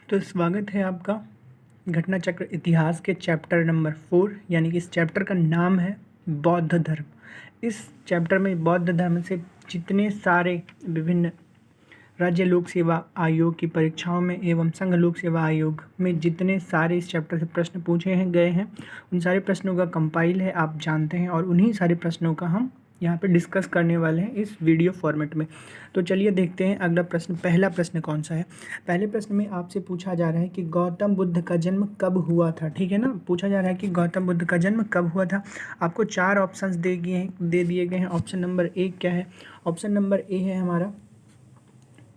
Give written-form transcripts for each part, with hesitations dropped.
तो स्वागत है आपका घटना चक्र इतिहास के चैप्टर नंबर 4 यानी कि इस चैप्टर का नाम है बौद्ध धर्म। इस चैप्टर में बौद्ध धर्म से जितने सारे विभिन्न राज्य लोक सेवा आयोग की परीक्षाओं में एवं संघ लोक सेवा आयोग में जितने सारे इस चैप्टर से प्रश्न पूछे गए हैं उन सारे प्रश्नों का कंपाइल है, आप जानते हैं, और उन्हीं सारे प्रश्नों का हम यहाँ पे डिस्कस करने वाले हैं इस वीडियो फॉर्मेट में। तो चलिए देखते हैं अगला प्रश्न। पहला प्रश्न कौन सा है? पहले प्रश्न में आपसे पूछा जा रहा है कि गौतम बुद्ध का जन्म कब हुआ था। ठीक है ना, पूछा जा रहा है कि गौतम बुद्ध का जन्म कब हुआ था। आपको 4 ऑप्शंस दे दिए गए हैं। ऑप्शन नंबर 1 क्या है? ऑप्शन नंबर ए है हमारा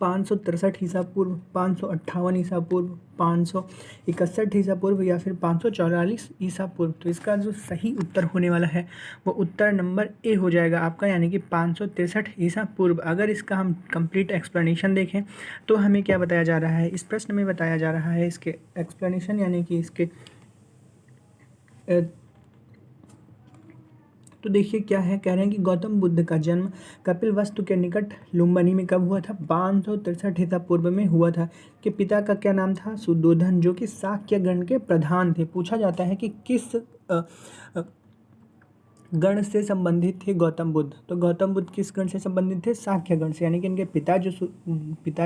563 ईसा पूर्व, 558 ईसा पूर्व, 561 ईसा पूर्व या फिर 544 ईसा पूर्व। तो इसका जो सही उत्तर होने वाला है वो उत्तर नंबर ए हो जाएगा आपका, यानी कि 563 ईसा पूर्व। अगर इसका हम कंप्लीट एक्सप्लेनेशन देखें तो हमें क्या बताया जा रहा है, इस प्रश्न में बताया जा रहा है इसके एक्सप्लेनेशन यानी कि इसके तो देखिए क्या है, कह रहे हैं कि गौतम बुद्ध का जन्म कपिलवस्तु के निकट लुम्बिनी में कब हुआ था? 563 ईसा पूर्व में हुआ था। कि पिता का क्या नाम था? सुद्धोधन, जो कि शाक्य गण के प्रधान थे। पूछा जाता है कि किस गण से संबंधित थे गौतम बुद्ध। तो गौतम बुद्ध किस गण से संबंधित थे? शाक्य गण से, यानी कि इनके पिता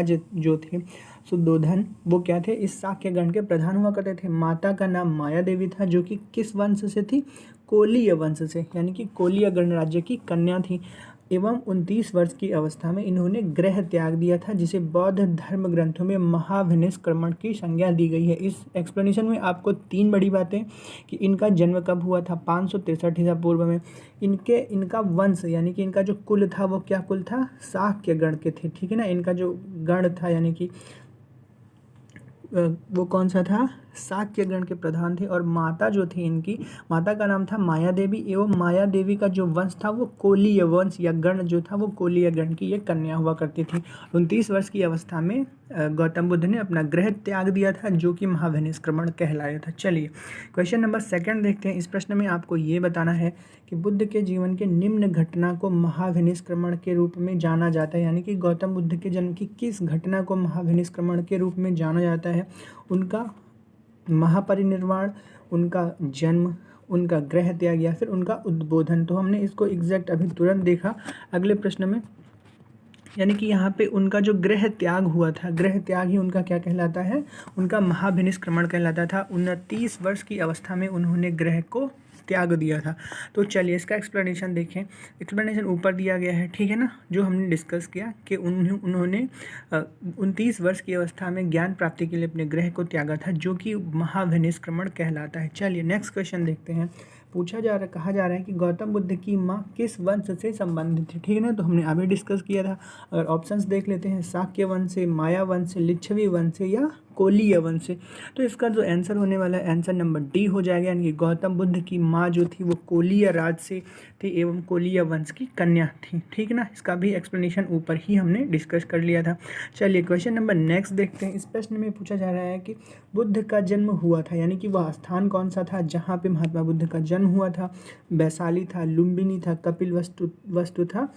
जो थे सुद्धोधन, वो क्या थे? इस शाक्य गण के प्रधान हुआ करते थे। माता का नाम माया देवी था, जो कि किस वंश से थी? कोलीय वंश से, यानी कि कोलीय गणराज्य की कन्या थी। एवं 29 वर्ष की अवस्था में इन्होंने गृह त्याग दिया था, जिसे बौद्ध धर्म ग्रंथों में महाविनिष्क्रमण की संज्ञा दी गई है। इस एक्सप्लेनेशन में आपको 3 बड़ी बातें कि इनका जन्म कब हुआ था? 563 ईसा पूर्व में। इनका वंश यानी कि इनका जो कुल था वो क्या कुल था? शाक्य गण के थे। ठीक है ना, इनका जो गण था यानी कि वो कौन सा था? शाक्य गण के प्रधान थे। और माता जो थी इनकी, माता का नाम था माया देवी, एवं माया देवी का जो वंश था वो कोलीय वंश या गण जो था वो कोलीय गण की ये कन्या हुआ करती थी। 29 वर्ष की अवस्था में गौतम बुद्ध ने अपना गृह त्याग दिया था, जो कि महाविनिष्क्रमण कहलाया था। चलिए क्वेश्चन नंबर 2 देखते हैं। इस प्रश्न में आपको ये बताना है कि बुद्ध के जीवन के निम्न घटना को महाविनिष्क्रमण के रूप में जाना जाता है, यानी कि गौतम बुद्ध के जन्म की किस घटना को महाविनिष्क्रमण के रूप में जाना जाता है? उनका महापरिनिर्वाण, उनका जन्म, उनका गृह त्याग या फिर उनका उद्बोधन। तो हमने इसको एग्जैक्ट अभी तुरंत देखा अगले प्रश्न में, यानी कि यहाँ पे उनका जो गृह त्याग हुआ था, गृह त्याग ही उनका क्या कहलाता है? उनका महाविनिष्क्रमण कहलाता था। 29 वर्ष की अवस्था में उन्होंने गृह को त्याग दिया था। तो चलिए इसका एक्सप्लेनेशन देखें। एक्सप्लेनेशन ऊपर दिया गया है, ठीक है ना, जो हमने डिस्कस किया कि उन्होंने 29 वर्ष की अवस्था में ज्ञान प्राप्ति के लिए अपने गृह को त्यागा था, जो कि महाविनिष्क्रमण कहलाता है। चलिए नेक्स्ट क्वेश्चन देखते हैं। कहा जा रहा है कि गौतम बुद्ध की माँ किस वंश से संबंधित थी। ठीक है ना, तो हमने अभी डिस्कस किया था। अगर ऑप्शंस देख लेते हैं, शाक्य वंश से, माया वंश से, लिच्छवी वंश से या कोलीय वंश से। तो इसका जो आंसर होने वाला है आंसर नंबर डी हो जाएगा, यानी कि गौतम बुद्ध की माँ जो थी वो कोलीय राज से थी एवं कोलीय वंश की कन्या थी। ठीक है ना, इसका भी एक्सप्लेनेशन ऊपर ही हमने डिस्कस कर लिया था। चलिए क्वेश्चन नंबर नेक्स्ट देखते हैं। इस प्रश्न में पूछा जा रहा है कि बुद्ध का जन्म हुआ था, यानी कि वह स्थान कौन सा था जहाँ पे महात्मा बुद्ध का जन्म हुआ था? वैशाली था, लुम्बिनी था, कपिल वस्तु था,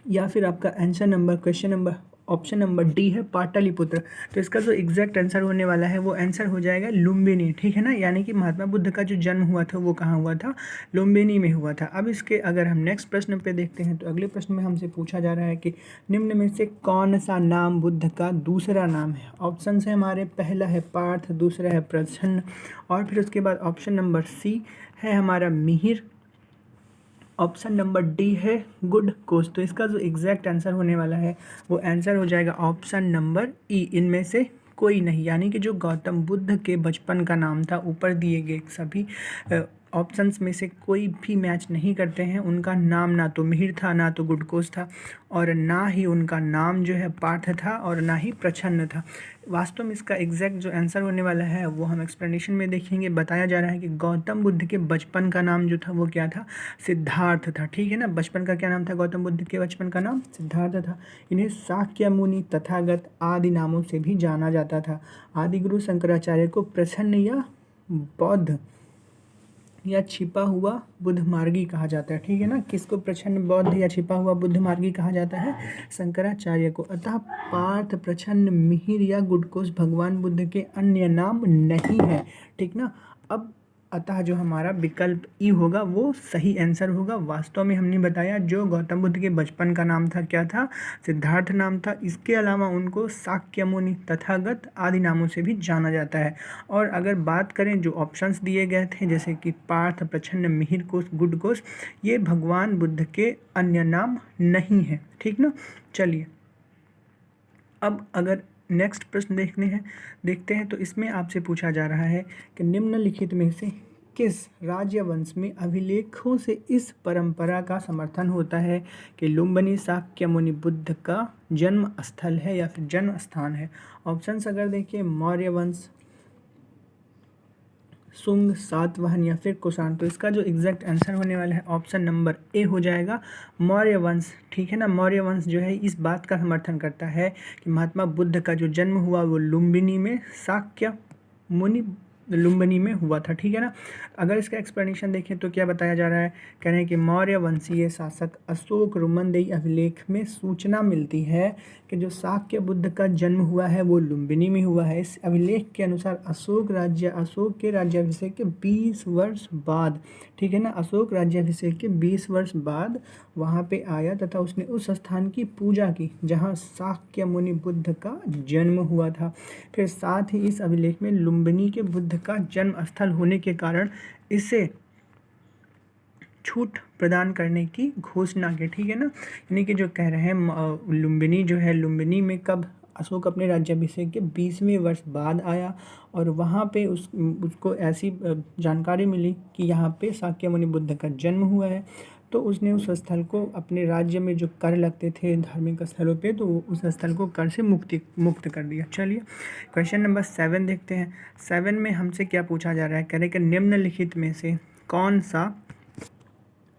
या फिर आपका answer number question number option number D है पाटलिपुत्र। तो इसका जो एग्जैक्ट आंसर होने वाला है वो आंसर हो जाएगा लुम्बिनी। ठीक है ना, यानी कि महात्मा बुद्ध का जो जन्म हुआ था वो कहाँ हुआ था? लुम्बिनी में हुआ था। अब इसके अगर हम नेक्स्ट प्रश्न पे देखते हैं तो अगले प्रश्न में हमसे पूछा जा रहा है कि निम्न में से कौन सा नाम बुद्ध का दूसरा नाम है? ऑप्शन है हमारे, पहला है पार्थ, दूसरा है प्रसन्न, और फिर उसके बाद ऑप्शन नंबर सी है हमारा मिहिर, ऑप्शन नंबर डी है गुड कोश। तो इसका जो एग्जैक्ट आंसर होने वाला है वो आंसर हो जाएगा ऑप्शन नंबर ई, इनमें से कोई नहीं। यानी कि जो गौतम बुद्ध के बचपन का नाम था, ऊपर दिए गए सभी ऑप्शंस में से कोई भी मैच नहीं करते हैं। उनका नाम ना तो मिहिर था, ना तो गुडकोश था, और ना ही उनका नाम जो है पार्थ था, और ना ही प्रछन्न था। वास्तव में इसका एग्जैक्ट जो आंसर होने वाला है वो हम एक्सप्लेनेशन में देखेंगे। बताया जा रहा है कि गौतम बुद्ध के बचपन का नाम जो था वो क्या था? सिद्धार्थ था। ठीक है ना, बचपन का क्या नाम था? गौतम बुद्ध के बचपन का नाम सिद्धार्थ था। इन्हें शाक्य मुनि, तथागत आदि नामों से भी जाना जाता था। आदि गुरु शंकराचार्य को प्रसन्न या बौद्ध या छिपा हुआ बुद्धमार्गी कहा जाता है। ठीक है ना, किसको प्रछन्न बौद्ध या छिपा हुआ बुद्धमार्गी कहा जाता है? शंकराचार्य को। अतः पार्थ, प्रछन्न, मिहिर या गुडकोस भगवान बुद्ध के अन्य नाम नहीं है। ठीक ना। अब अतः जो हमारा विकल्प ई होगा वो सही आंसर होगा। वास्तव में हमने बताया जो गौतम बुद्ध के बचपन का नाम था क्या था? सिद्धार्थ नाम था। इसके अलावा उनको शाक्य मुनि, तथागत आदि नामों से भी जाना जाता है। और अगर बात करें जो ऑप्शंस दिए गए थे जैसे कि पार्थ, प्रछन्न, मिहिर कोश, गुडकोश, ये भगवान बुद्ध के अन्य नाम नहीं है। ठीक ना। चलिए अब अगर नेक्स्ट प्रश्न देखते हैं तो इसमें आपसे पूछा जा रहा है कि निम्नलिखित में से किस राजवंश में अभिलेखों से इस परंपरा का समर्थन होता है कि लुम्बिनी शाक्य मुनि बुद्ध का जन्म स्थल है या फिर जन्म स्थान है? ऑप्शंस अगर देखिए मौर्य वंश, सुंग, सातवाहन या फिर कुषाण, तो इसका जो एग्जैक्ट आंसर होने वाला है ऑप्शन नंबर ए हो जाएगा, मौर्य वंश। ठीक है ना। मौर्य वंश जो है इस बात का समर्थन करता है कि महात्मा बुद्ध का जो जन्म हुआ वो लुम्बिनी में शाक्य मुनि लुम्बिनी में हुआ था। ठीक है ना। अगर इसका एक्सप्लेनेशन देखें तो क्या बताया जा रहा है? कह रहे हैं कि मौर्य वंशीय शासक अशोक रुमनदेई अभिलेख में सूचना मिलती है कि जो शाक्य बुद्ध का जन्म हुआ है वो लुम्बिनी में हुआ है। इस अभिलेख के अनुसार अशोक के राज्याभिषेक के 20 वर्ष बाद, ठीक है ना, अशोक राज्याभिषेक के 20 वर्ष बाद वहाँ पे आया तथा उसने उस स्थान की पूजा की जहाँ शाक्य मुनि बुद्ध का जन्म हुआ था। फिर साथ ही इस अभिलेख में लुम्बिनी के बुद्ध का जन्म स्थल होने के कारण इसे छूट प्रदान करने की घोषणा की। ठीक है ना। यानी कि जो कह रहे हैं लुम्बिनी जो है, लुम्बिनी में कब अशोक अपने राज्याभिषेक के 20वें वर्ष बाद आया और वहाँ पे उसको ऐसी जानकारी मिली कि यहाँ पे शाक्य मुनि बुद्ध का जन्म हुआ है, तो उसने उस स्थल को अपने राज्य में जो कर लगते थे धार्मिक स्थलों पे, तो उस स्थल को कर से मुक्त कर दिया। चलिए क्वेश्चन नंबर 7 देखते हैं। 7 में हमसे क्या पूछा जा रहा है? कह रहे कि निम्नलिखित में से कौन सा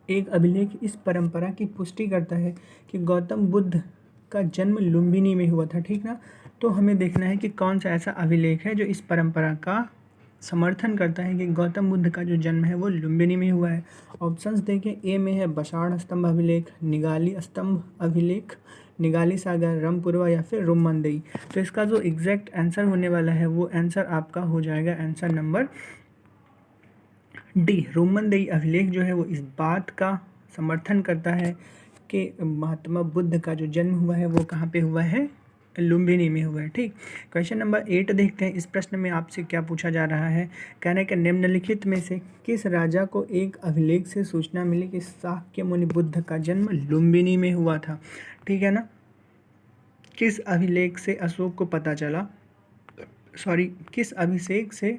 एक अभिलेख इस परंपरा की पुष्टि करता है कि गौतम बुद्ध का जन्म लुम्बिनी में हुआ था? ठीक ना। तो हमें देखना है कि कौन सा ऐसा अभिलेख है जो इस परंपरा का समर्थन करता है कि गौतम बुद्ध का जो जन्म है वो लुम्बिनी में हुआ है। ऑप्शंस देखें, ए में है बशाण स्तंभ अभिलेख, निगाली स्तंभ अभिलेख, निगाली सागर, रमपुरवा या फिर रुमनदेई। तो इसका जो एग्जैक्ट आंसर होने वाला है वो आंसर आपका हो जाएगा आंसर नंबर डी, रुमनदेई अभिलेख जो है वो इस बात का समर्थन करता है कि महात्मा बुद्ध का जो जन्म हुआ है वो कहाँ पे हुआ है? लुम्बिनी में हुआ है। ठीक। क्वेश्चन नंबर 8 देखते हैं। इस प्रश्न में आपसे क्या पूछा जा रहा है? कहना है कि निम्नलिखित में से किस राजा को एक अभिलेख से सूचना मिली कि शाक्य मुनि बुद्ध का जन्म लुम्बिनी में हुआ था? ठीक है ना। किस अभिलेख से अशोक को पता चला, किस अभिषेक से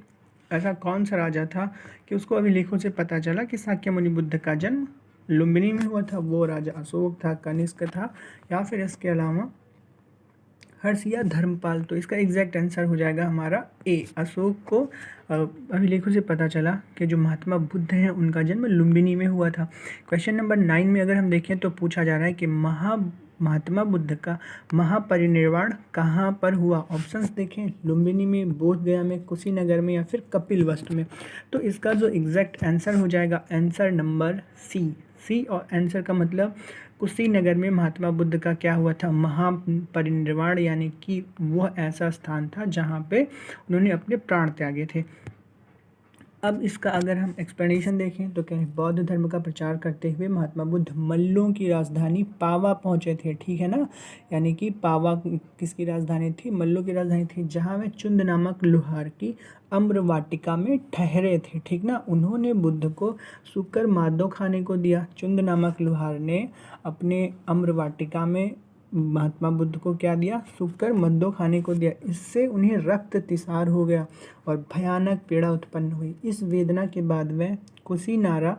ऐसा कौन सा राजा था कि उसको अभिलेखों से पता चला कि शाक्य मुनि बुद्ध का जन्म लुम्बिनी में हुआ था? वो राजा अशोक था, कनिष्क था या फिर इसके अलावा हर्ष या धर्मपाल। तो इसका एग्जैक्ट आंसर हो जाएगा हमारा ए, अशोक को अभिलेखों से पता चला कि जो महात्मा बुद्ध हैं उनका जन्म लुम्बिनी में हुआ था। क्वेश्चन नंबर 9 में अगर हम देखें तो पूछा जा रहा है कि महात्मा बुद्ध का महापरिनिर्वाण कहाँ पर हुआ? ऑप्शंस देखें, लुम्बिनी में, बोधगया में, कुशीनगर में या फिर कपिलवस्तु में। तो इसका जो एग्जैक्ट आंसर हो जाएगा आंसर नंबर सी। और आंसर का मतलब कुशीनगर में महात्मा बुद्ध का क्या हुआ था? महापरिनिर्वाण, यानी कि वह ऐसा स्थान था जहाँ पे उन्होंने अपने प्राण त्यागे थे। अब इसका अगर हम एक्सप्लेनेशन देखें तो क्या है, बौद्ध धर्म का प्रचार करते हुए महात्मा बुद्ध मल्लों की राजधानी पावा पहुंचे थे। ठीक है ना। यानी कि पावा किसकी राजधानी थी? मल्लों की राजधानी थी, जहां वे चुंद नामक लुहार की अम्र वाटिका में ठहरे थे। ठीक ना। उन्होंने बुद्ध को सूकर मादो खाने को दिया। चुंद नामक लुहार ने अपने अम्र वाटिका में महात्मा बुद्ध को क्या दिया? सूकर मद्दो खाने को दिया। इससे उन्हें रक्त तिसार हो गया और भयानक पीड़ा उत्पन्न हुई। इस वेदना के बाद वह कुशीनारा,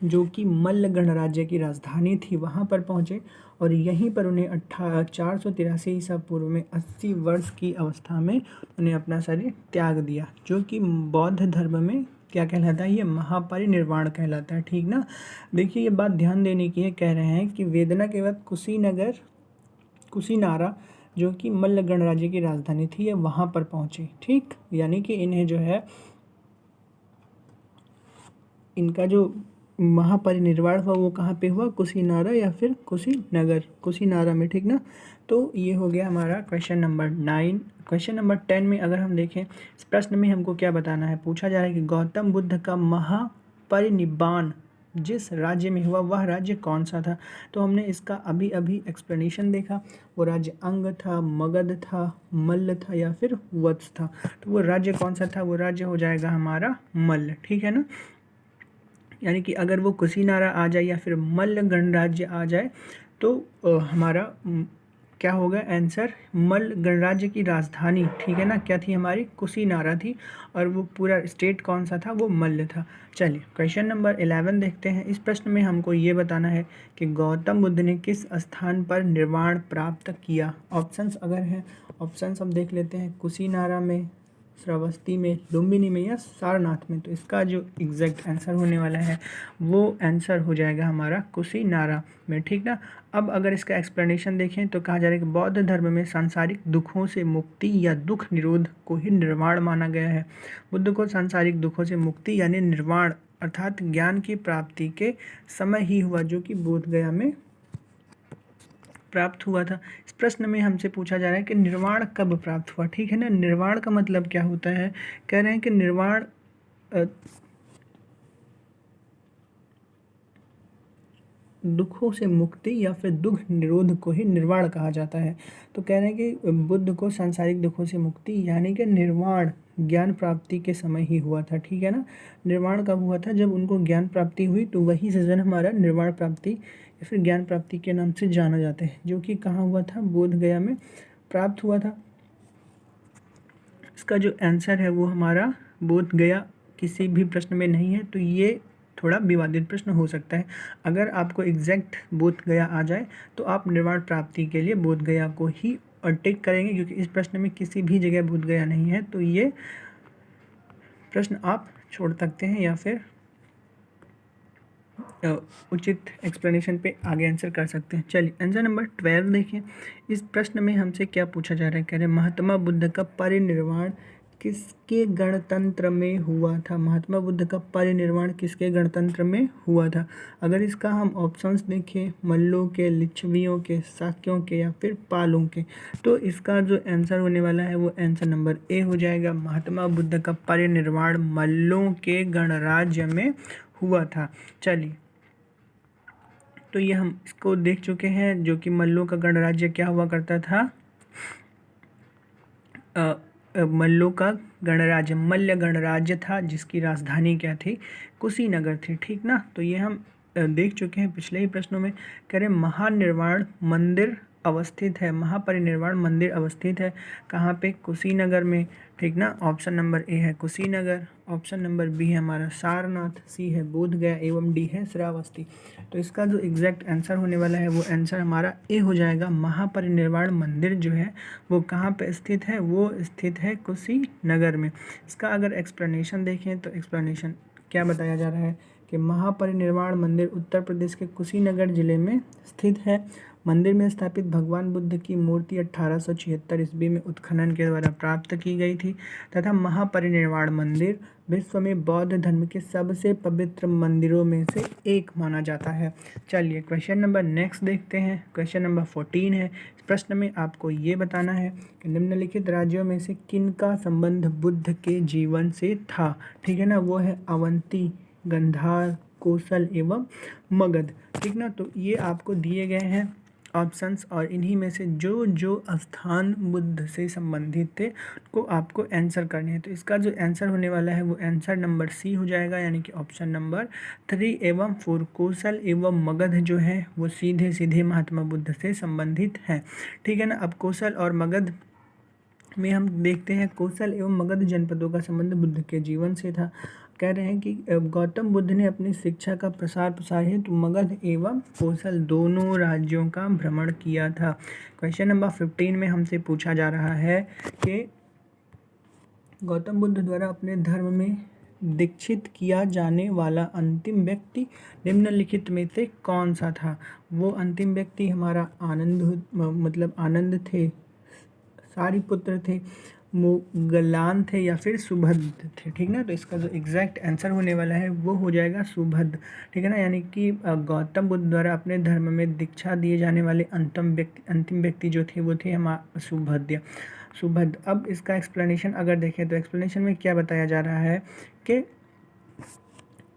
जो कि मल्ल गणराज्य की राजधानी थी, वहाँ पर पहुँचे और यहीं पर उन्हें 483 ईसा पूर्व में 80 वर्ष की अवस्था में उन्हें अपना शरीर त्याग दिया, जो कि बौद्ध धर्म में क्या कहलाता है? ये महापरिनिर्वाण कहलाता है। ठीक ना। देखिए ये बात ध्यान देने की है। कह रहे हैं कि वेदना के बाद कुशीनारा, जो कि मल्ल गणराज्य की राजधानी थी, ये वहाँ पर पहुँचे। ठीक। यानी कि इन्हें जो है इनका जो महापरिनिर्वाण हुआ वो कहाँ पे हुआ, कुशीनारा या फिर कुशीनगर, कुशीनारा में, ठीक ना। तो ये हो गया हमारा क्वेश्चन नंबर 9। क्वेश्चन नंबर 10 में अगर हम देखें, इस प्रश्न में हमको क्या बताना है, पूछा जा रहा है कि गौतम बुद्ध का महापरिनिर्वाण जिस राज्य में हुआ वह राज्य कौन सा था। तो हमने इसका अभी अभी एक्सप्लेनेशन देखा, वो राज्य अंग था, मगध था, मल्ल था या फिर वत्स था। तो वो राज्य कौन सा था, वो राज्य हो जाएगा हमारा मल्ल, ठीक है ना। यानी कि अगर वो कुशीनारा आ जाए या फिर मल्ल गणराज्य आ जाए तो हमारा क्या होगा आंसर, मल्ल गणराज्य की राजधानी, ठीक है ना, क्या थी हमारी, कुशीनारा थी, और वो पूरा स्टेट कौन सा था, वो मल्ल था। चलिए क्वेश्चन नंबर 11 देखते हैं। इस प्रश्न में हमको ये बताना है कि गौतम बुद्ध ने किस स्थान पर निर्वाण प्राप्त किया। ऑप्शंस अगर हैं, ऑप्शंस हम देख लेते हैं, कुशीनारा में, श्रावस्ती में, लुम्बिनी में या सारनाथ में। तो इसका जो एग्जैक्ट आंसर होने वाला है वो आंसर हो जाएगा हमारा कुशीनारा में, ठीक ना। अब अगर इसका एक्सप्लेनेशन देखें तो कहा जा रहा है कि बौद्ध धर्म में सांसारिक दुखों से मुक्ति या दुख निरोध को ही निर्वाण माना गया है। बुद्ध को सांसारिक दुखों से मुक्ति यानी निर्वाण अर्थात ज्ञान की प्राप्ति के समय ही हुआ, जो कि बोध गया में प्राप्त हुआ था। इस प्रश्न में हमसे पूछा जा रहा है कि निर्वाण कब प्राप्त हुआ, ठीक है ना। निर्वाण का मतलब क्या होता है, कह रहे हैं कि निर्वाण दुखों से मुक्ति या फिर दुख निरोध को ही निर्वाण कहा जाता है। तो कह रहे हैं कि बुद्ध को सांसारिक दुखों से मुक्ति यानी कि निर्वाण ज्ञान प्राप्ति के समय ही हुआ था, ठीक है ना। निर्वाण कब हुआ था, जब उनको ज्ञान प्राप्ति हुई, तो वही सीजन हमारा निर्वाण प्राप्ति या फिर ज्ञान प्राप्ति के नाम से जाना जाता है, जो कि कहाँ हुआ था, बोध गया में प्राप्त हुआ था। इसका जो आंसर है वो हमारा बोध गया किसी भी प्रश्न में नहीं है, तो ये थोड़ा विवादित प्रश्न हो सकता है। अगर आपको एग्जैक्ट बोध गया आ जाए तो आप निर्वाण प्राप्ति के लिए बोध गया को ही टिक करेंगे, क्योंकि इस प्रश्न में किसी भी जगह बोध गया नहीं है, तो ये प्रश्न आप छोड़ सकते हैं या फिर उचित एक्सप्लेनेशन पे आगे आंसर कर सकते हैं। चलिए आंसर नंबर 12 देखिए। इस प्रश्न में हमसे क्या पूछा जा रहा है, कह रहे हैं महात्मा बुद्ध का परिनिर्वाण किसके गणतंत्र में हुआ था। महात्मा बुद्ध का परिनिर्वाण किसके गणतंत्र में हुआ था। अगर इसका हम ऑप्शंस देखें, मल्लों के, लिच्छवियों के, शाक्यों के या फिर पालों के, तो इसका जो आंसर होने वाला है वो आंसर नंबर ए हो जाएगा। महात्मा बुद्ध का परिनिर्वाण मल्लों के गणराज्य में हुआ था। चलिए तो ये हम इसको देख चुके हैं, जो कि मल्लों का गणराज्य क्या हुआ करता था, मल्लों का गणराज्य मल्ल गणराज्य था, जिसकी राजधानी क्या थी, कुशीनगर थी, ठीक ना। तो ये हम देख चुके हैं पिछले ही प्रश्नों में। कह रहे महानिर्वाण मंदिर अवस्थित है, महापरिनिर्वाण मंदिर अवस्थित है कहाँ पे, कुशीनगर में, ठीक ना। ऑप्शन नंबर ए है कुशीनगर, ऑप्शन नंबर बी है हमारा सारनाथ, सी है बोध गया एवं डी है श्रावस्ती। तो इसका जो एग्जैक्ट आंसर होने वाला है वो आंसर हमारा ए हो जाएगा। महापरिनिर्वाण मंदिर जो है वो कहाँ पे स्थित है, वो स्थित है कुशीनगर में। इसका अगर एक्सप्लेनेशन देखें तो एक्सप्लेनेशन क्या बताया जा रहा है कि महापरिनिर्वाण मंदिर उत्तर प्रदेश के कुशीनगर जिले में स्थित है। मंदिर में स्थापित भगवान बुद्ध की मूर्ति 1876 ईस्वी में उत्खनन के द्वारा प्राप्त की गई थी तथा महापरिनिर्वाण मंदिर विश्व में बौद्ध धर्म के सबसे पवित्र मंदिरों में से एक माना जाता है। चलिए क्वेश्चन नंबर नेक्स्ट देखते हैं। क्वेश्चन नंबर 14 है। इस प्रश्न में आपको ये बताना है कि निम्नलिखित राज्यों में से किनका संबंध बुद्ध के जीवन से था, ठीक है ना। वो है अवंती, गंधार, कोसल एवं मगध, ठीक ना। तो ये आपको दिए गए हैं ऑप्शंस, और इन्हीं में से जो जो स्थान बुद्ध से संबंधित थे को आपको आंसर करने हैं। तो इसका जो आंसर होने वाला है वो आंसर नंबर सी हो जाएगा, यानी कि ऑप्शन नंबर 3 एवं 4 कोसल एवं मगध जो है वो सीधे सीधे महात्मा बुद्ध से संबंधित हैं, ठीक है ना। अब कोसल और मगध में हम देखते हैं, कोसल एवं मगध जनपदों का संबंध बुद्ध के जीवन से था। कह रहे हैं कि गौतम बुद्ध ने अपनी शिक्षा का प्रसार हेतु मगध एवं कोसल दोनों राज्यों का भ्रमण किया था। क्वेश्चन नंबर 15 में हमसे पूछा जा रहा है कि गौतम बुद्ध द्वारा अपने धर्म में दीक्षित किया जाने वाला अंतिम व्यक्ति निम्नलिखित में से कौन सा था। वो अंतिम व्यक्ति हमारा आनंद थे, सारिपुत्र थे, मोगलान थे या फिर सुभद्र थे, ठीक ना। तो इसका जो एग्जैक्ट आंसर होने वाला है वो हो जाएगा सुभद्र, ठीक है ना। यानी कि गौतम बुद्ध द्वारा अपने धर्म में दीक्षा दिए जाने वाले अंतिम व्यक्ति जो थे वो थे हमारा सुभद्र। अब इसका एक्सप्लेनेशन अगर देखें तो एक्सप्लेनेशन में क्या बताया जा रहा है कि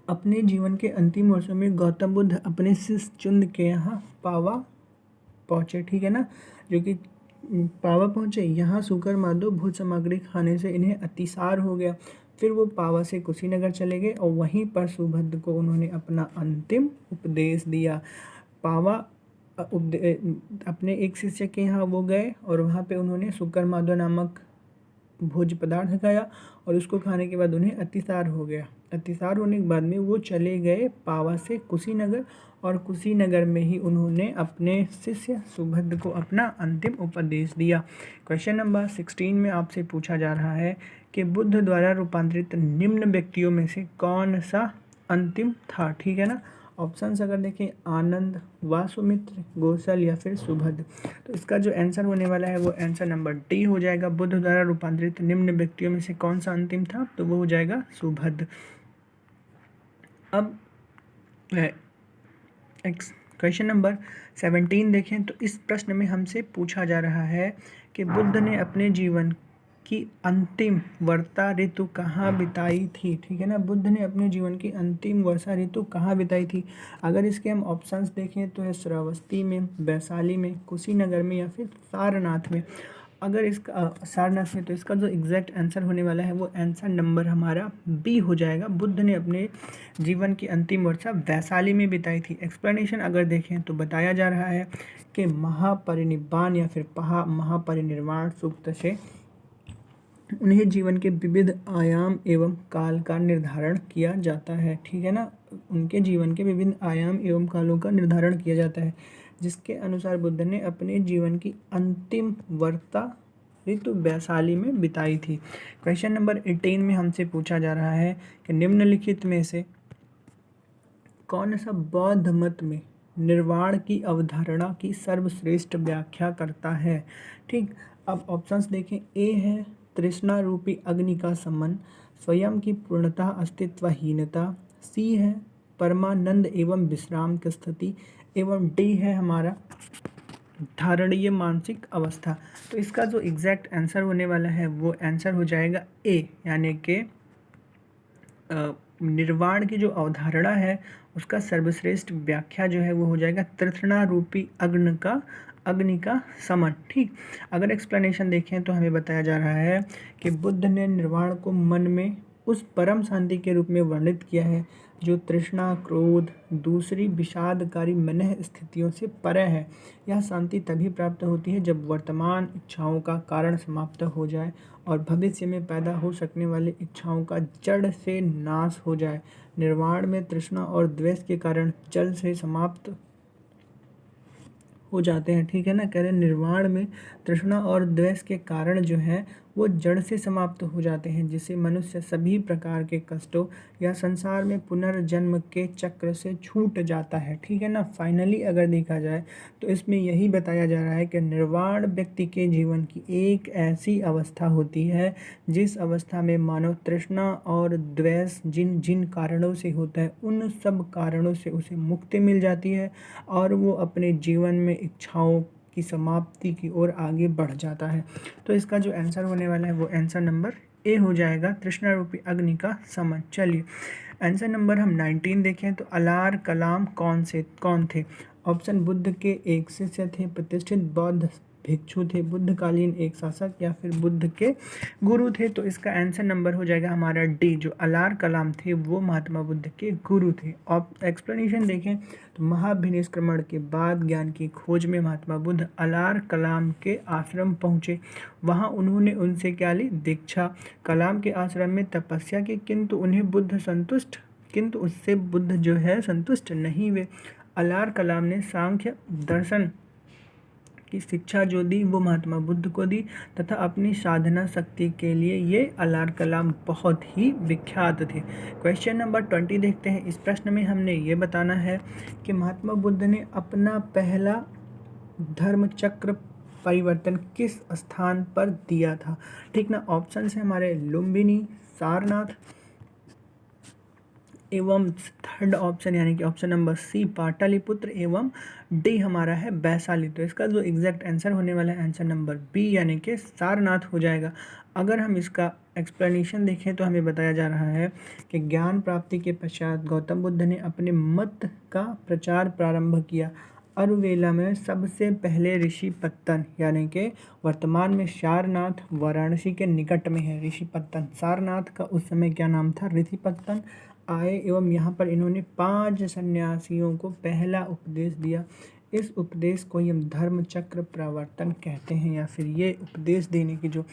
अपने जीवन के अंतिम वर्षों में गौतम बुद्ध अपने शिष्य चुंद के यहाँ पावा पहुँचे, ठीक है ना। जो कि पावा पहुँचे, यहाँ सूकर माधव भोज सामग्री खाने से इन्हें अतिसार हो गया। फिर वो पावा से कुशीनगर चले गए और वहीं पर सुभद्र को उन्होंने अपना अंतिम उपदेश दिया। पावा अपने एक शिष्य के यहाँ वो गए और वहाँ पे उन्होंने सूकर माधव नामक भोज्य पदार्थ खाया और उसको खाने के बाद उन्हें अतिसार हो गया। अतिसार होने के बाद में वो चले गए पावा से कुशीनगर और कुशीनगर में ही उन्होंने अपने शिष्य सुभद्र को अपना अंतिम उपदेश दिया। क्वेश्चन नंबर 16 में आपसे पूछा जा रहा है कि बुद्ध द्वारा रूपांतरित निम्न व्यक्तियों में से कौन सा अंतिम था, ठीक है ना। ऑप्शंस अगर देखें आनंद, वासुमित्र, गोसल या फिर सुभद्र। तो इसका जो आंसर होने वाला है वो आंसर नंबर डी हो जाएगा। बुद्ध द्वारा रूपांतरित निम्न व्यक्तियों में से कौन सा अंतिम था, तो वो हो जाएगा सुभद्र। अब क्वेश्चन नंबर 17 देखें तो इस प्रश्न में हमसे पूछा जा रहा है कि बुद्ध ने अपने जीवन की अंतिम वर्षा ऋतु कहाँ बिताई थी, ठीक है ना। बुद्ध ने अपने जीवन की अंतिम वर्षा ऋतु कहाँ बिताई थी। अगर इसके हम ऑप्शंस देखें तो है श्रावस्ती में, वैशाली में, कुशीनगर में या फिर सारनाथ में। अगर इसका सारनाथ में, तो इसका जो एग्जैक्ट आंसर होने वाला है वो आंसर नंबर हमारा बी हो जाएगा। बुद्ध ने अपने जीवन की अंतिम वर्षा वैशाली में बिताई थी। एक्सप्लेनेशन अगर देखें तो बताया जा रहा है कि महापरिनिब्बाण या फिर महापरिनिर्वाण सूक्त से उन्हें जीवन के विविध आयाम एवं काल का निर्धारण किया जाता है, ठीक है ना। उनके जीवन के विभिन्न आयाम एवं कालों का निर्धारण किया जाता है, जिसके अनुसार बुद्ध ने अपने जीवन की अंतिम वर्षा ऋतु वैशाली में बिताई थी। क्वेश्चन नंबर 18 में हमसे पूछा जा रहा है कि निम्नलिखित में से कौन सा बौद्ध मत में निर्वाण की अवधारणा की सर्वश्रेष्ठ व्याख्या करता है, ठीक। अब ऑप्शंस देखें। ए है तृष्णा रूपी अग्नि का समन, स्वयं की पूर्णतः अस्तित्वहीनता। सी है परमानंद एवं विश्राम की स्थिति, एवं डी है हमारा धारणीय मानसिक अवस्था। तो इसका जो एग्जैक्ट आंसर होने वाला है वो आंसर हो जाएगा ए, यानी कि निर्वाण की जो अवधारणा है उसका सर्वश्रेष्ठ व्याख्या जो है वो हो जाएगा तृष्णा रूपी अग्नि का समन, ठीक। अगर एक्सप्लेनेशन देखें तो हमें बताया जा रहा है कि बुद्ध ने निर्वाण को मन में उस परम शांति के रूप में वर्णित किया है जो तृष्णा, क्रोध, दूसरी विषादकारी मनः स्थितियों से परे है। यह शांति तभी प्राप्त होती है जब वर्तमान इच्छाओं का कारण समाप्त हो जाए और भविष्य में पैदा हो सकने वाली इच्छाओं का जड़ से नाश हो जाए। निर्वाण में तृष्णा और द्वेष के कारण जड़ से समाप्त हो जाते हैं, ठीक है ना। कह रहे निर्वाण में तृष्णा और द्वेष के कारण जो है वो जड़ से समाप्त हो जाते हैं, जिससे मनुष्य सभी प्रकार के कष्टों या संसार में पुनर्जन्म के चक्र से छूट जाता है, ठीक है ना। फाइनली अगर देखा जाए तो इसमें यही बताया जा रहा है कि निर्वाण व्यक्ति के जीवन की एक ऐसी अवस्था होती है जिस अवस्था में मानव तृष्णा और द्वेष जिन जिन कारणों से होता है उन सब कारणों से उसे मुक्ति मिल जाती है और वो अपने जीवन में इच्छाओं की समाप्ति की ओर आगे बढ़ जाता है। तो इसका जो आंसर होने वाला है वो आंसर नंबर ए हो जाएगा, तृष्णा रूपी अग्नि का समन। चलिए आंसर नंबर हम 19 देखें तो अलार कलाम कौन थे। ऑप्शन बुद्ध के एक शिष्य थे, प्रतिष्ठित बौद्ध भिक्षु थे, बुद्धकालीन एक शासक या फिर बुद्ध के गुरु थे। तो इसका आंसर नंबर हो जाएगा हमारा डी, जो अलार कलाम थे वो महात्मा बुद्ध के गुरु थे। और एक्सप्लेनेशन देखें तो महाभिनिष्क्रमण के बाद ज्ञान की खोज में महात्मा बुद्ध अलार कलाम के आश्रम पहुँचे। वहाँ उन्होंने उनसे क्या ली, दीक्षा। कलाम के आश्रम में तपस्या की, किंतु उससे बुद्ध जो है संतुष्ट नहीं हुए। अलार कलाम ने सांख्य दर्शन की शिक्षा जो दी वो महात्मा बुद्ध को दी तथा अपनी साधना शक्ति के लिए ये अलार कलाम बहुत ही विख्यात थे। क्वेश्चन नंबर 20 देखते हैं। इस प्रश्न में हमने ये बताना है कि महात्मा बुद्ध ने अपना पहला धर्म चक्र परिवर्तन किस स्थान पर दिया था? ठीक ना, ऑप्शन है हमारे लुम्बिनी, सारनाथ एवं थर्ड ऑप्शन यानी कि ऑप्शन नंबर सी पाटलिपुत्र एवं डी हमारा है वैशाली। तो इसका जो एग्जैक्ट आंसर होने वाला है आंसर नंबर बी यानी कि सारनाथ हो जाएगा। अगर हम इसका एक्सप्लेनेशन देखें तो हमें बताया जा रहा है कि ज्ञान प्राप्ति के पश्चात गौतम बुद्ध ने अपने मत का प्रचार प्रारंभ किया। अरुवेला में सबसे पहले ऋषि पत्तन यानी कि वर्तमान में सारनाथ वाराणसी के निकट में है। ऋषि पत्तन, सारनाथ का उस समय क्या नाम था? ऋषि पत्तन आए एवं यहाँ पर इन्होंने 5 सन्यासियों को पहला उपदेश दिया। इस उपदेश को ही हम धर्म चक्र प्रवर्तन कहते हैं, या फिर ये उपदेश देने की जो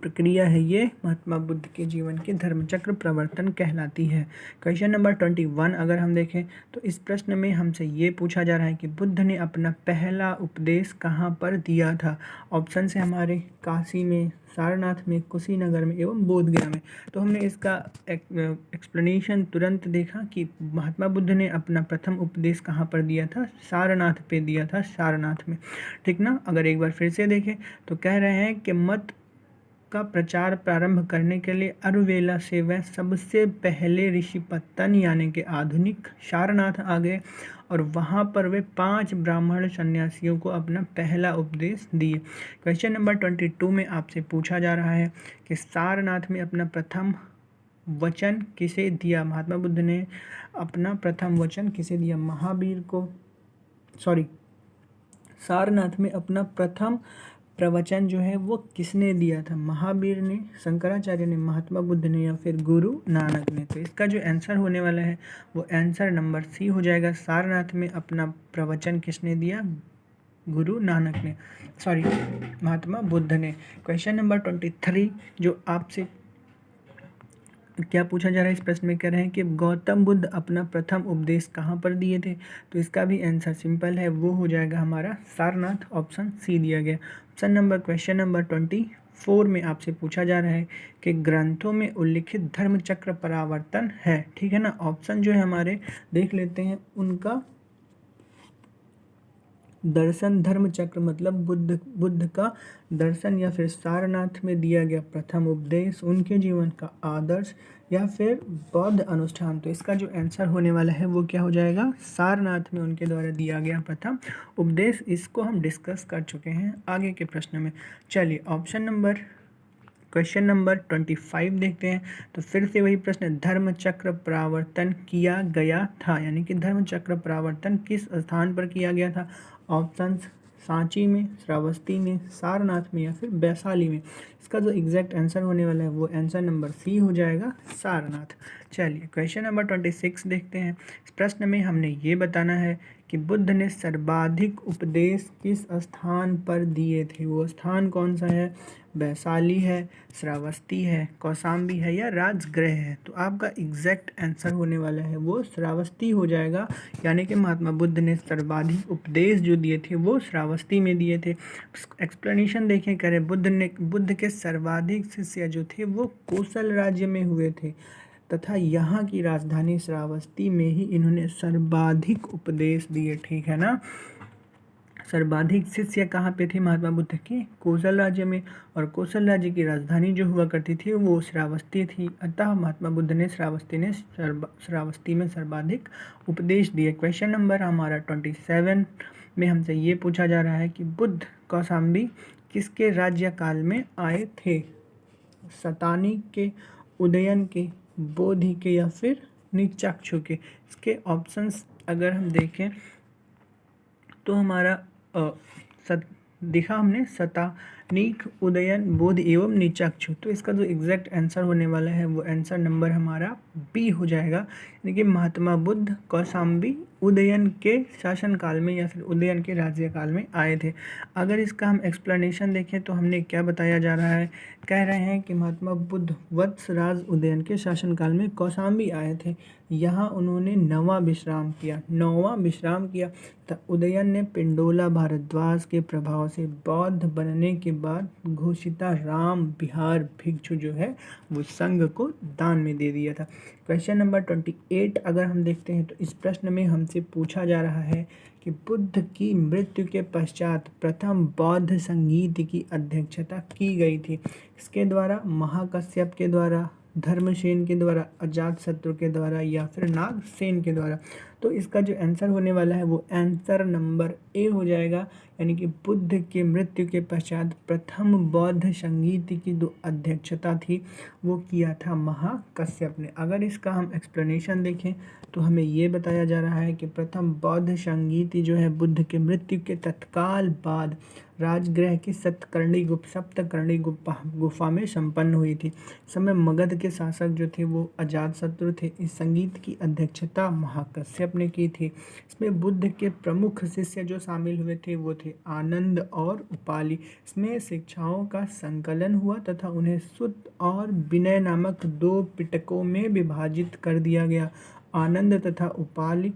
प्रक्रिया है ये महात्मा बुद्ध के जीवन के धर्मचक्र प्रवर्तन कहलाती है। क्वेश्चन नंबर 21 अगर हम देखें तो इस प्रश्न में हमसे ये पूछा जा रहा है कि बुद्ध ने अपना पहला उपदेश कहाँ पर दिया था? ऑप्शन है हमारे काशी में, सारनाथ में, कुशीनगर में एवं बोधगया में। तो हमने इसका एक्सप्लेनेशन तुरंत देखा कि महात्मा बुद्ध ने अपना प्रथम उपदेश कहाँ पर दिया था? सारनाथ पे दिया था, सारनाथ में। ठीक ना, अगर एक बार फिर से देखें तो कह रहे हैं कि मत का प्रचार प्रारंभ करने के लिए अरुवेला से वह सबसे पहले ऋषि पत्तन यानी कि आधुनिक सारनाथ आ गए और वहाँ पर वे 5 ब्राह्मण सन्यासियों को अपना पहला उपदेश दिए। क्वेश्चन नंबर 22 में आपसे पूछा जा रहा है कि सारनाथ में अपना प्रथम वचन किसे दिया? महात्मा बुद्ध ने अपना प्रथम वचन किसे दिया? महावीर को, सारनाथ में अपना प्रथम प्रवचन जो है वो किसने दिया था? महावीर ने, शंकराचार्य ने, महात्मा बुद्ध ने या फिर गुरु नानक ने? तो इसका जो आंसर होने वाला है वो आंसर नंबर सी हो जाएगा। सारनाथ में अपना प्रवचन किसने दिया? गुरु नानक ने, महात्मा बुद्ध ने। क्वेश्चन नंबर 23 जो आपसे क्या पूछा जा रहा है इस प्रश्न में, कह रहे हैं कि गौतम बुद्ध अपना प्रथम उपदेश कहाँ पर दिए थे? तो इसका भी आंसर सिंपल है, वो हो जाएगा हमारा सारनाथ, ऑप्शन सी दिया गया। क्वेश्चन नंबर 24 में आपसे पूछा जा रहा है कि ग्रंथों में उल्लिखित धर्म चक्र परावर्तन है। ठीक है ना, ऑप्शन जो है हमारे देख लेते हैं उनका। दर्शन धर्म चक्र मतलब बुद्ध का दर्शन, या फिर सारनाथ में दिया गया प्रथम उपदेश, उनके जीवन का आदर्श, या फिर बौद्ध अनुष्ठान। तो इसका जो आंसर होने वाला है वो क्या हो जाएगा? सारनाथ में उनके द्वारा दिया गया प्रथम उपदेश। इसको हम डिस्कस कर चुके हैं आगे के प्रश्न में। चलिए क्वेश्चन नंबर 25 देखते हैं। तो फिर से वही प्रश्न, धर्म चक्र परावर्तन किया गया था यानी कि धर्म चक्र परावर्तन किस स्थान पर किया गया था? ऑप्शंस सांची में, श्रावस्ती में, सारनाथ में या फिर वैशाली में। इसका जो एग्जैक्ट आंसर होने वाला है वो आंसर नंबर सी हो जाएगा, सारनाथ। चलिए क्वेश्चन नंबर 26 देखते हैं। इस प्रश्न में हमने ये बताना है कि बुद्ध ने सर्वाधिक उपदेश किस स्थान पर दिए थे? वो स्थान कौन सा है? वैशाली है, श्रावस्ती है, कौशाम्बी है या राजगृह है? तो आपका एग्जैक्ट आंसर होने वाला है वो श्रावस्ती हो जाएगा। यानी कि महात्मा बुद्ध ने सर्वाधिक उपदेश जो दिए थे वो श्रावस्ती में दिए थे। एक्सप्लेनेशन देखें करें, बुद्ध के सर्वाधिक शिष्य जो थे वो कोसल राज्य में हुए थे तथा यहाँ की राजधानी श्रावस्ती में ही इन्होंने सर्वाधिक उपदेश दिए। ठीक है ना, सर्वाधिक शिष्य कहाँ पे थे महात्मा बुद्ध के? कोसल राज्य में, और कोसल राज्य की राजधानी जो हुआ करती थी वो श्रावस्ती थी। अतः महात्मा बुद्ध ने श्रावस्ती में सर्वाधिक उपदेश दिए। क्वेश्चन नंबर हमारा 27 में हमसे ये पूछा जा रहा है कि बुद्ध कौशाम्बी किसके राज्यकाल में आए थे? सतानी के, उदयन के, बोधि के या फिर नीचाक्षु के? इसके ऑप्शंस अगर हम देखें तो हमारा देखा हमने सतानीक, उदयन, बोध एवं नीचाक्षु। तो इसका जो एग्जैक्ट आंसर होने वाला है वो आंसर नंबर हमारा बी हो जाएगा। यानी कि महात्मा बुद्ध कौशाम्बी उदयन के शासनकाल में या फिर उदयन के राज्यकाल में आए थे। अगर इसका हम एक्सप्लेनेशन देखें तो हमने क्या बताया जा रहा है, कह रहे हैं कि महात्मा बुद्ध वत्सराज उदयन के शासनकाल में कौशाम्बी आए थे। यहाँ उन्होंने 9वां विश्राम किया। तो उदयन ने पिंडोला भारद्वाज के प्रभाव से बौद्ध बनने के बाद घोषिता राम बिहार भिक्षु जो है वो संघ को दान में दे दिया था। क्वेश्चन नंबर 28 अगर हम देखते हैं तो इस प्रश्न में हमसे पूछा जा रहा है कि बुद्ध की मृत्यु के पश्चात प्रथम बौद्ध संगीत की अध्यक्षता की गई थी। इसके द्वारा महाकश्यप के द्वारा, धर्मसेन के द्वारा, अजातशत्रु के द्वारा या फिर नागसेन के द्वारा। तो इसका जो आंसर होने वाला है वो आंसर नंबर ए हो जाएगा, यानी कि बुद्ध के मृत्यु के पश्चात प्रथम बौद्ध संगीत की जो अध्यक्षता थी वो किया था महाकश्यप ने। अगर इसका हम एक्सप्लेनेशन देखें तो हमें ये बताया जा रहा है कि प्रथम बौद्ध संगीति जो है बुद्ध के मृत्यु के तत्काल बाद राजगृह की सप्तकर्णी गुफा में संपन्न हुई थी। समय मगध के शासक जो थे वो अजातशत्रु थे। इस संगीत की अध्यक्षता महाकश्यप ने की थी। इसमें बुद्ध के प्रमुख शिष्य जो शामिल हुए थे वो थे आनंद और उपाली। इसमें शिक्षाओं का संकलन हुआ तथा उन्हें सुत्त और विनय नामक 2 पिटकों में विभाजित कर दिया गया। आनंद तथा उपाली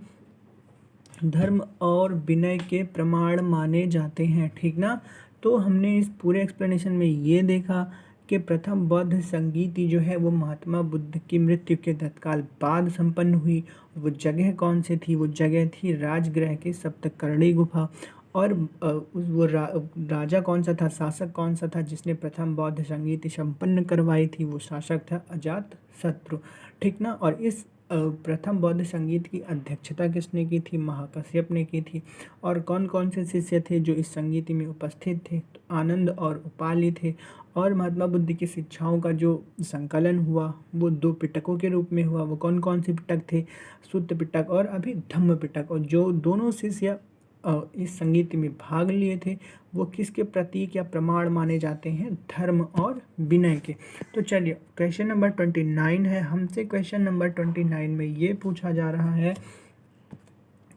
धर्म और विनय के प्रमाण माने जाते हैं, ठीक ना। तो हमने इस पूरे एक्सप्लेनेशन में ये देखा कि प्रथम बौद्ध संगीति जो है वो महात्मा बुद्ध की मृत्यु के तत्काल बाद संपन्न हुई। वो जगह कौन सी थी? वो जगह थी राजगृह की सप्तकर्णी गुफा। और वो राजा कौन सा था, शासक कौन सा था जिसने प्रथम बौद्ध संगीति संपन्न करवाई थी? वो शासक था अजातशत्रु, ठीक ना। और इस प्रथम बौद्ध संगीत की अध्यक्षता किसने की थी? महाकश्यप ने की थी। और कौन कौन से शिष्य थे जो इस संगीत में उपस्थित थे? तो आनंद और उपाली थे। और महात्मा बुद्ध की शिक्षाओं का जो संकलन हुआ वो 2 पिटकों के रूप में हुआ। वो कौन कौन से पिटक थे? सुत्त पिटक और अभी धम्म पिटक। और जो दोनों शिष्य इस संगीत में भाग लिए थे वो किसके प्रतीक या प्रमाण माने जाते हैं? धर्म और विनय के। तो चलिए क्वेश्चन नंबर 29 है। हमसे क्वेश्चन नंबर 29 में ये पूछा जा रहा है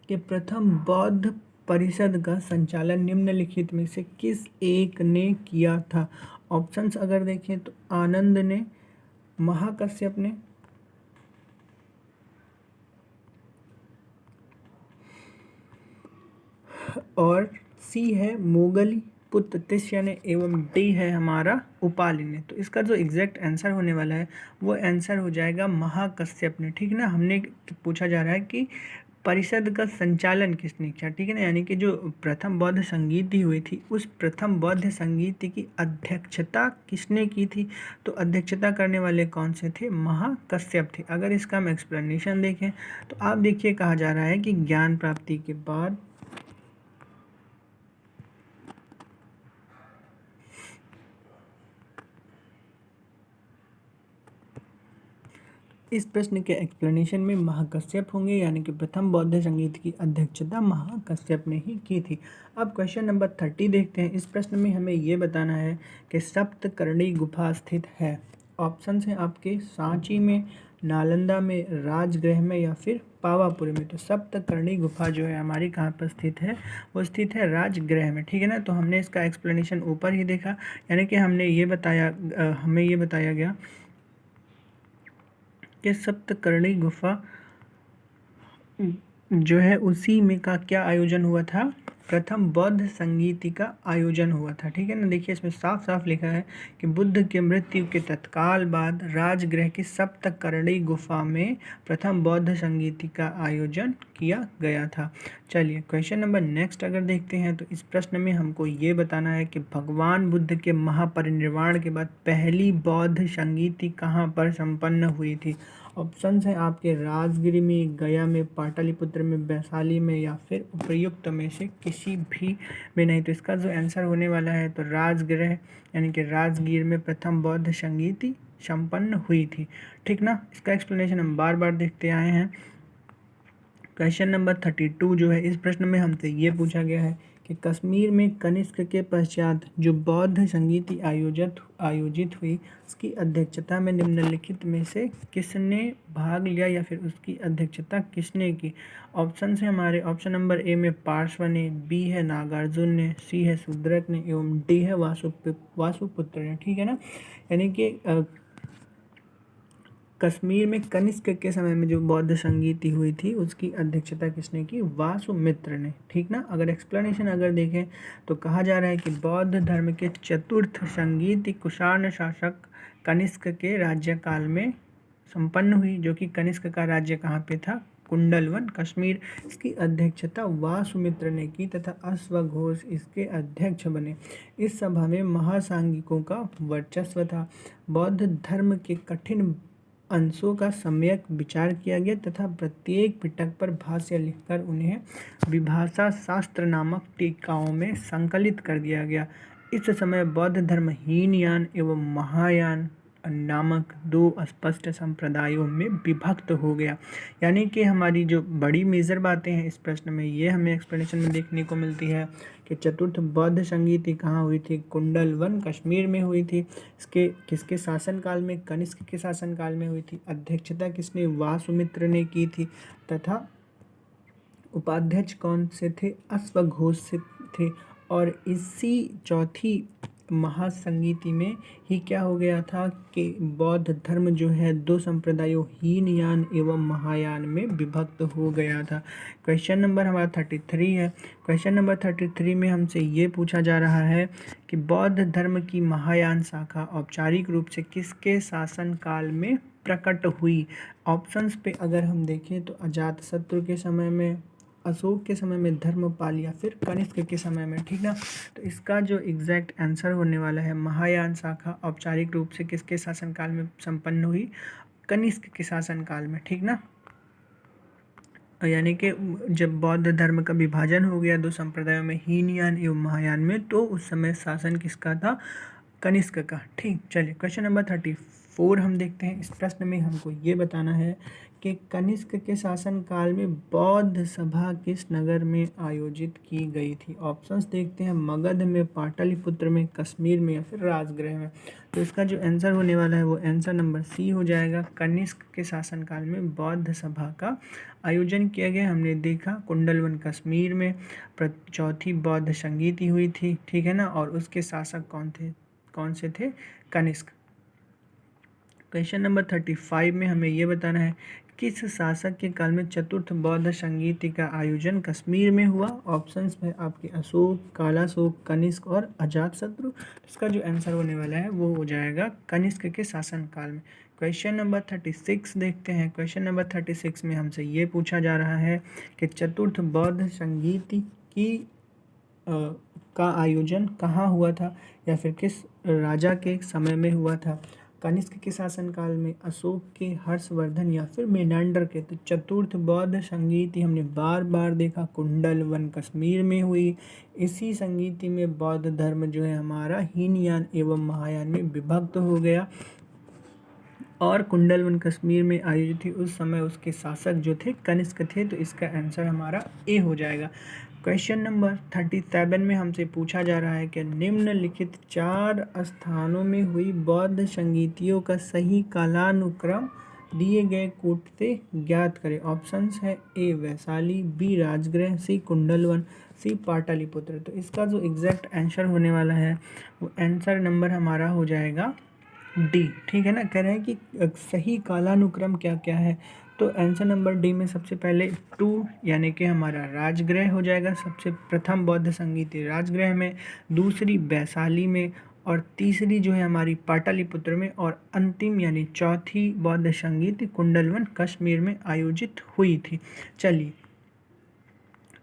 कि प्रथम बौद्ध परिषद का संचालन निम्नलिखित में से किस एक ने किया था? ऑप्शंस अगर देखें तो आनंद ने, महाकश्यप ने, और सी है मोगली पुत्र तिष्य ने, एवं डी है हमारा उपाली ने। तो इसका जो एग्जैक्ट आंसर होने वाला है वो आंसर हो जाएगा महाकश्यप ने, ठीक ना। हमने पूछा जा रहा है कि परिषद का संचालन किसने किया, ठीक है ना। यानी कि जो प्रथम बौद्ध संगीति हुई थी उस प्रथम बौद्ध संगीति की अध्यक्षता किसने की थी? तो अध्यक्षता करने वाले कौन से थे? महाकश्यप थे। अगर इसका हम एक्सप्लेनेशन देखें तो आप देखिए कहा जा रहा है कि ज्ञान प्राप्ति के बाद इस प्रश्न के एक्सप्लेनेशन में महाकश्यप होंगे, यानी कि प्रथम बौद्ध संगीत की अध्यक्षता महाकश्यप ने ही की थी। अब क्वेश्चन नंबर 30 देखते हैं। इस प्रश्न में हमें ये बताना है कि सप्तकर्णी गुफा स्थित है। ऑप्शंस हैं आपके सांची में, नालंदा में, राजगृह में या फिर पावापुरी में। तो सप्तकर्णी गुफा जो है हमारी कहाँ पर स्थित है? वो स्थित है राजगृह में, ठीक है ना। तो हमने इसका एक्सप्लेनेशन ऊपर ही देखा, यानी कि हमें ये बताया गया कि सप्तकर्णी गुफा जो है उसी में का क्या आयोजन हुआ था? प्रथम बौद्ध संगीति का आयोजन हुआ था, ठीक है ना। देखिए इसमें साफ साफ लिखा है कि बुद्ध के मृत्यु के तत्काल बाद राजगृह की सप्तकर्णी गुफा में प्रथम बौद्ध संगीति का आयोजन किया गया था। चलिए क्वेश्चन नंबर नेक्स्ट अगर देखते हैं तो इस प्रश्न में हमको ये बताना है कि भगवान बुद्ध के महापरिनिर्वाण के बाद पहली बौद्ध संगीति कहाँ पर संपन्न हुई थी? ऑप्शंस हैं आपके राजगिरी में, गया में, पाटलिपुत्र में, वैशाली में या फिर उपर्युक्त में से किसी भी में नहीं। तो इसका जो आंसर होने वाला है तो राजगृह यानी कि राजगीर में प्रथम बौद्ध संगीति संपन्न हुई थी, ठीक ना। इसका एक्सप्लेनेशन हम बार बार देखते आए हैं। क्वेश्चन नंबर 32 जो है इस प्रश्न में हमसे ये पूछा गया है कि कश्मीर में कनिष्क के पश्चात जो बौद्ध संगीति आयोजित हुई उसकी अध्यक्षता में निम्नलिखित में से किसने भाग लिया या फिर उसकी अध्यक्षता किसने की? ऑप्शन है हमारे, ऑप्शन नंबर ए में पार्श्व ने, बी है नागार्जुन ने, सी है शूद्रक ने एवं डी है वासुपुत्र ने, ठीक है ना। यानी कि कश्मीर में कनिष्क के समय में जो बौद्ध संगीति हुई थी उसकी अध्यक्षता किसने की? वासुमित्र ने। ठीक ना। अगर एक्सप्लेनेशन अगर देखें तो कहा जा रहा है कि बौद्ध धर्म के चतुर्थ संगीति कुषाण शासक कनिष्क के राज्यकाल में संपन्न हुई, जो कि कनिष्क का राज्य कहाँ पे था? कुंडलवन, कश्मीर। इसकी अध्यक्षता वासुमित्र ने की तथा अश्वघोष इसके अध्यक्ष बने। इस सभा में महासांगिकों का वर्चस्व था। बौद्ध धर्म के कठिन अंशों का सम्यक विचार किया गया तथा प्रत्येक पिटक पर भाष्य लिखकर उन्हें विभाषा शास्त्र नामक टीकाओं में संकलित कर दिया गया। इस समय बौद्ध धर्म हीनयान एवं महायान नामक दो स्पष्ट संप्रदायों में विभक्त हो गया। यानी कि हमारी जो बड़ी मेजर बातें हैं इस प्रश्न में ये हमें एक्सप्लेनेशन में देखने को मिलती है कि चतुर्थ बौद्ध संगीति कहाँ हुई थी? कुंडलवन, कश्मीर में हुई थी। इसके किसके शासनकाल में? कनिष्क के शासनकाल में हुई थी। अध्यक्षता किसने? वासुमित्र ने की थी तथा उपाध्यक्ष कौन से थे? अश्वघोष से थे। और इसी चौथी महासंगीति में ही क्या हो गया था कि बौद्ध धर्म जो है दो संप्रदायों हीनयान एवं महायान में विभक्त हो गया था। क्वेश्चन नंबर हमारा 33 है। क्वेश्चन नंबर 33 में हमसे ये पूछा जा रहा है कि बौद्ध धर्म की महायान शाखा औपचारिक रूप से किसके शासनकाल में प्रकट हुई? ऑप्शंस पे अगर हम देखें तो अजातशत्रु के समय में, अशोक के समय में, धर्मपाल या फिर कनिष्क के समय में। ठीक ना। तो इसका जो एग्जैक्ट आंसर होने वाला है, महायान शाखा औपचारिक रूप से किसके शासनकाल में संपन्न हुई? कनिष्क के शासनकाल में। ठीक ना। यानी कि जब बौद्ध धर्म का विभाजन हो गया दो संप्रदायों में, हीनयान एवं महायान में, तो उस समय शासन किसका था? कनिष्क का। ठीक। चलिए क्वेश्चन नंबर 34 हम देखते हैं। इस प्रश्न में हमको ये बताना है कि कनिष्क के शासनकाल में बौद्ध सभा किस नगर में आयोजित की गई थी? ऑप्शंस देखते हैं। मगध में, पाटलिपुत्र में, कश्मीर में या फिर राजगृह में। तो इसका जो आंसर होने वाला है वो आंसर नंबर सी हो जाएगा। कनिष्क के शासनकाल में बौद्ध सभा का आयोजन किया गया। हमने देखा कुंडलवन कश्मीर में चौथी बौद्ध संगीति हुई थी। ठीक है ना। और उसके शासक कौन से थे? कनिष्क। क्वेश्चन नंबर 35 में हमें ये बताना है किस शासक के काल में चतुर्थ बौद्ध संगीति का आयोजन कश्मीर में हुआ? ऑप्शंस में आपके अशोक, कालाशोक, कनिष्क और अजातशत्रु। इसका जो आंसर होने वाला है वो हो जाएगा कनिष्क के शासनकाल में। क्वेश्चन नंबर 36 देखते हैं। क्वेश्चन नंबर 36 में हमसे ये पूछा जा रहा है कि चतुर्थ बौद्ध संगीति का आयोजन कहाँ हुआ था या फिर किस राजा के समय में हुआ था? कनिष्क के शासनकाल में, अशोक के, हर्षवर्धन या फिर मेनांडर के। तो चतुर्थ बौद्ध संगीति हमने बार बार देखा कुंडलवन कश्मीर में हुई। इसी संगीति में बौद्ध धर्म जो है हमारा हीनयान एवं महायान में विभक्त हो गया और कुंडलवन कश्मीर में आयोजित थी। उस समय उसके शासक जो थे कनिष्क थे। तो इसका आंसर हमारा ए हो जाएगा। क्वेश्चन नंबर 37 में हमसे पूछा जा रहा है कि निम्नलिखित 4 स्थानों में हुई बौद्ध संगीतियों का सही कालानुक्रम दिए गए कोट से ज्ञात करें। ऑप्शंस है ए वैशाली, बी राजगृह, सी कुंडलवन, सी पाटलिपुत्र। तो इसका जो एग्जैक्ट आंसर होने वाला है वो आंसर नंबर हमारा हो जाएगा डी। ठीक है ना। कह रहे हैं कि सही कालानुक्रम क्या क्या है। तो आंसर नंबर डी में सबसे पहले 2 यानी कि हमारा राजगृह हो जाएगा। सबसे प्रथम बौद्ध संगीति राजगृह में, दूसरी वैशाली में और तीसरी जो है हमारी पाटलिपुत्र में और अंतिम यानी चौथी बौद्ध संगीति कुंडलवन कश्मीर में आयोजित हुई थी। चलिए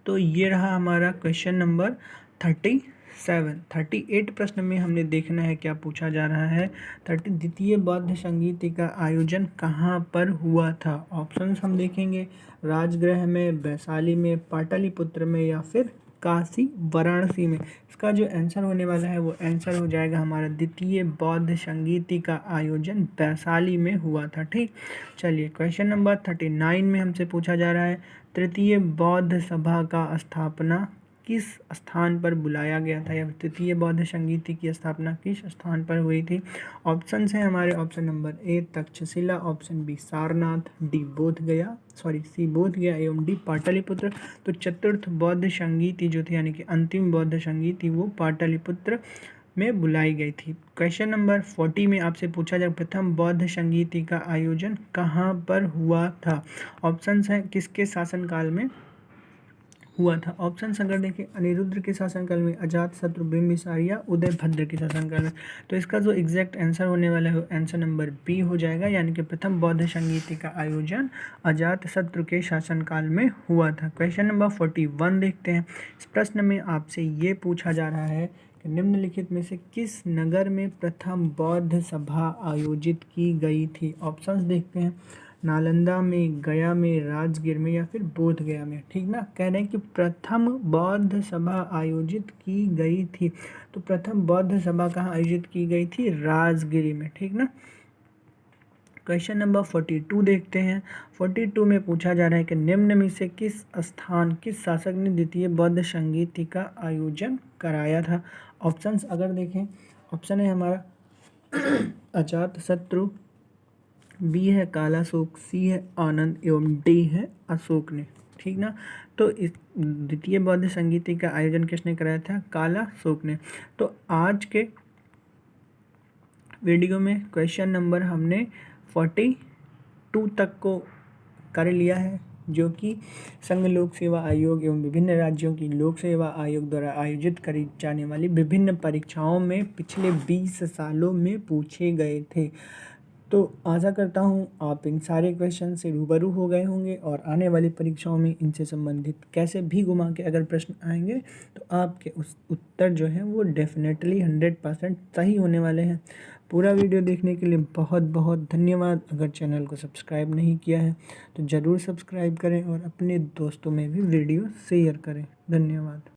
तो ये रहा हमारा क्वेश्चन नंबर 38 प्रश्न में हमने देखना है क्या पूछा जा रहा है। द्वितीय बौद्ध संगीति का आयोजन कहाँ पर हुआ था? ऑप्शंस हम देखेंगे। राजगृह में, वैशाली में, पाटलिपुत्र में या फिर काशी वाराणसी में। इसका जो आंसर होने वाला है वो आंसर हो जाएगा हमारा द्वितीय बौद्ध संगीति का आयोजन वैशाली में हुआ था। ठीक। चलिए क्वेश्चन नंबर 39 में हमसे पूछा जा रहा है तृतीय बौद्ध सभा का स्थापना किस स्थान पर बुलाया गया था या तृतीय बौद्ध संगीति की स्थापना किस स्थान पर हुई थी? ऑप्शंस हैं हमारे। Option number A Takshashila, option B Sarnath, C Bodhgaya एवं डी पाटलिपुत्र। तो चतुर्थ बौद्ध संगीति जो थी यानी कि अंतिम बौद्ध संगीति वो पाटलिपुत्र में बुलाई गई थी। क्वेश्चन नंबर 40 में आपसे पूछा जाए प्रथम बौद्ध संगीति का आयोजन कहाँ पर हुआ था। ऑप्शंस हैं किसके शासनकाल में हुआ था। ऑप्शंस अगर देखें अनिरुद्ध के शासनकाल में, अजातशत्रु, बिंबिसार या उदयभद्र के शासनकाल में। तो इसका जो एग्जैक्ट आंसर होने वाला है आंसर नंबर बी हो जाएगा, यानी कि प्रथम बौद्ध संगीति का आयोजन अजातशत्रु के शासनकाल में हुआ था। क्वेश्चन नंबर 41 देखते हैं। इस प्रश्न में आपसे ये पूछा जा रहा है कि निम्नलिखित में से किस नगर में प्रथम बौद्ध सभा आयोजित की गई थी। ऑप्शंस देखते हैं, नालंदा में, गया में, राजगीर में या फिर बोध गया में। ठीक ना, कह रहे हैं कि प्रथम बौद्ध सभा आयोजित की गई थी। तो प्रथम बौद्ध सभा कहाँ आयोजित की गई थी? राजगिरी में। ठीक ना। क्वेश्चन नंबर 42 देखते हैं। 42 में पूछा जा रहा है कि निम्न में से किस शासक ने द्वितीय बौद्ध संगीति का आयोजन कराया था। ऑप्शंस अगर देखें, ऑप्शन है हमारा अजातशत्रु, बी है कालाशोक, सी है आनंद एवं डी है अशोक ने। ठीक ना। तो इस द्वितीय बौद्ध संगीति का आयोजन किसने कराया था? कालाशोक ने। तो आज के वीडियो में क्वेश्चन नंबर हमने 42 तक को कर लिया है, जो कि संघ लोक सेवा आयोग एवं विभिन्न राज्यों की लोक सेवा आयोग द्वारा आयोजित करी जाने वाली विभिन्न परीक्षाओं में पिछले 20 सालों में पूछे गए थे। तो आशा करता हूँ आप इन सारे क्वेश्चन से रूबरू हो गए होंगे और आने वाली परीक्षाओं में इनसे संबंधित कैसे भी घुमा के अगर प्रश्न आएंगे तो आपके उस उत्तर जो है वो डेफिनेटली 100% सही होने वाले हैं। पूरा वीडियो देखने के लिए बहुत बहुत धन्यवाद। अगर चैनल को सब्सक्राइब नहीं किया है तो ज़रूर सब्सक्राइब करें और अपने दोस्तों में भी वीडियो शेयर करें। धन्यवाद।